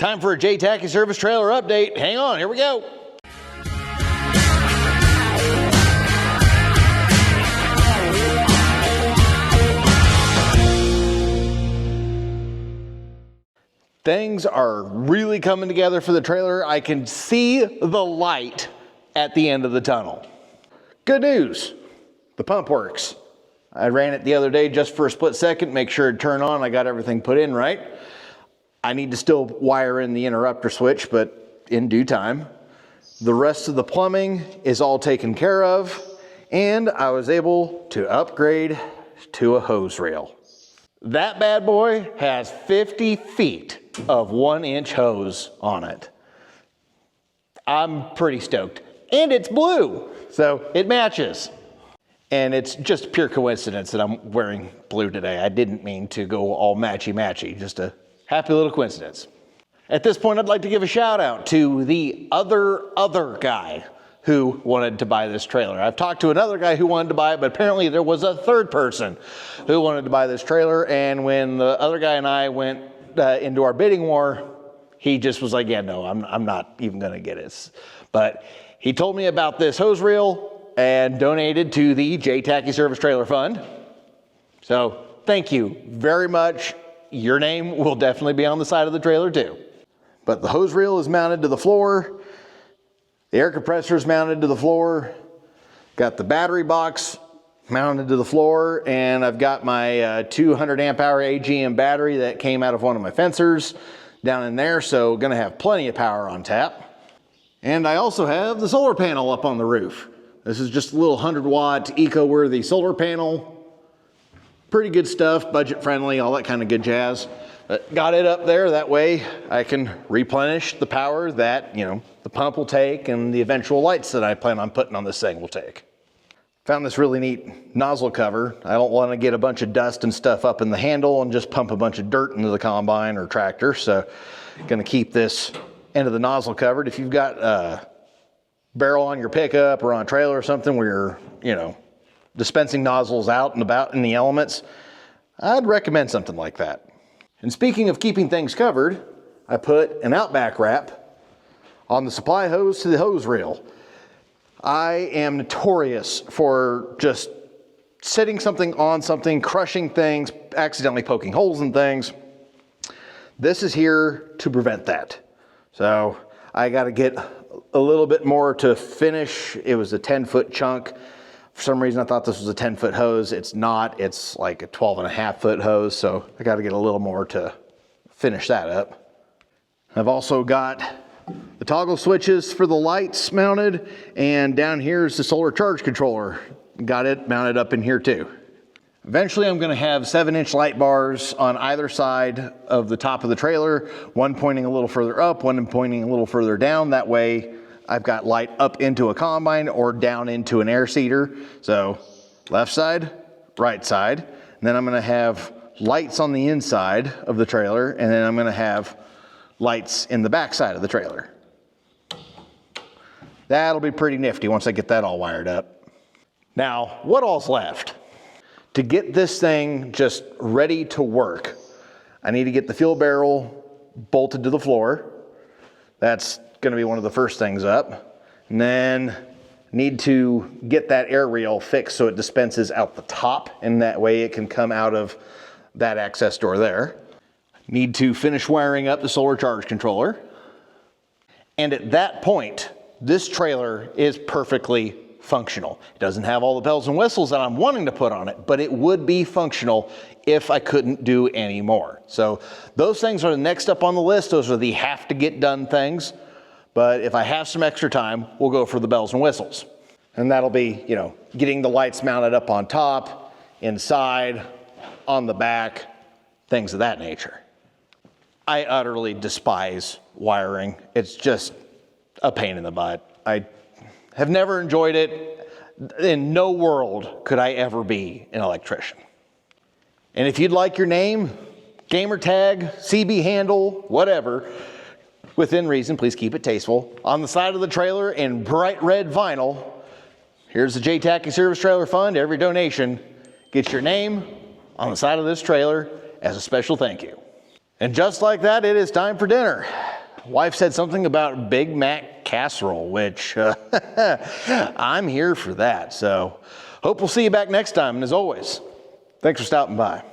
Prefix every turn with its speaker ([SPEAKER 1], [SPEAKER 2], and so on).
[SPEAKER 1] Time for a JTAC-ky Service trailer update. Hang on, here we go. Things are really coming together for the trailer. I can see the light at the end of the tunnel. Good news, the pump works. I ran it the other day just for a split second, make sure it turned on. I got everything put in right. I need to still wire in the interrupter switch, but in due time. The rest of the plumbing is all taken care of, and I was able to upgrade to a hose reel. That bad boy has 50 feet of 1-inch hose on it. I'm pretty stoked. And it's blue, so it matches. And it's just pure coincidence that I'm wearing blue today. I didn't mean to go all matchy-matchy, just a happy little coincidence. At this point, I'd like to give a shout out to the other guy who wanted to buy this trailer. I've talked to another guy who wanted to buy it, but apparently there was a third person who wanted to buy this trailer. And when the other guy and I went into our bidding war, he just was like, yeah, no, I'm not even gonna get it. But he told me about this hose reel and donated to the JTAC-ky Service Trailer Fund. So thank you very much. Your name will definitely be on the side of the trailer too. But the hose reel is mounted to the floor. The air compressor is mounted to the floor. Got the battery box mounted to the floor, and I've got my 200 amp hour AGM battery that came out of one of my fencers down in there, so gonna have plenty of power on tap. And I also have the solar panel up on the roof. This is just a little 100-watt eco-worthy solar panel. Pretty good stuff, budget friendly, all that kind of good jazz. Got it up there, that way I can replenish the power that, the pump will take and the eventual lights that I plan on putting on this thing will take. Found this really neat nozzle cover. I don't want to get a bunch of dust and stuff up in the handle and just pump a bunch of dirt into the combine or tractor, so gonna keep this end of the nozzle covered. If you've got a barrel on your pickup or on a trailer or something where you're, dispensing nozzles out and about in the elements, I'd recommend something like that. And speaking of keeping things covered, I put an outback wrap on the supply hose to the hose reel. I am notorious for just setting something on something, crushing things, accidentally poking holes in things. This is here to prevent that. So I got to get a little bit more to finish. It was a 10-foot chunk. For some reason, I thought this was a 10-foot hose. It's not. It's like a 12.5-foot hose, so I got to get a little more to finish that up. I've also got the toggle switches for the lights mounted, and down here is the solar charge controller. Got it mounted up in here too. Eventually, I'm going to have 7-inch light bars on either side of the top of the trailer, one pointing a little further up, one pointing a little further down. That way, I've got light up into a combine or down into an air seeder. So left side, right side. And then I'm gonna have lights on the inside of the trailer, and then I'm gonna have lights in the back side of the trailer. That'll be pretty nifty once I get that all wired up. Now, what all's left? To get this thing just ready to work, I need to get the fuel barrel bolted to the floor. That's going to be one of the first things up. And then need to get that air reel fixed so it dispenses out the top, and that way it can come out of that access door there. Need to finish wiring up the solar charge controller. And at that point, this trailer is perfectly functional. It doesn't have all the bells and whistles that I'm wanting to put on it, but it would be functional if I couldn't do any more. So those things are the next up on the list. Those are the have to get done things. But if I have some extra time, we'll go for the bells and whistles. And that'll be, getting the lights mounted up on top, inside, on the back, things of that nature. I utterly despise wiring. It's just a pain in the butt. I have never enjoyed it. In no world could I ever be an electrician. And if you'd like your name, gamer tag, CB handle, whatever, within reason, please keep it tasteful, on the side of the trailer in bright red vinyl, here's the JTAC-ky Service Trailer Fund. Every donation gets your name on the side of this trailer as a special thank you. And just like that, it is time for dinner. Wife said something about Big Mac casserole, which I'm here for that. So hope we'll see you back next time. And as always, thanks for stopping by.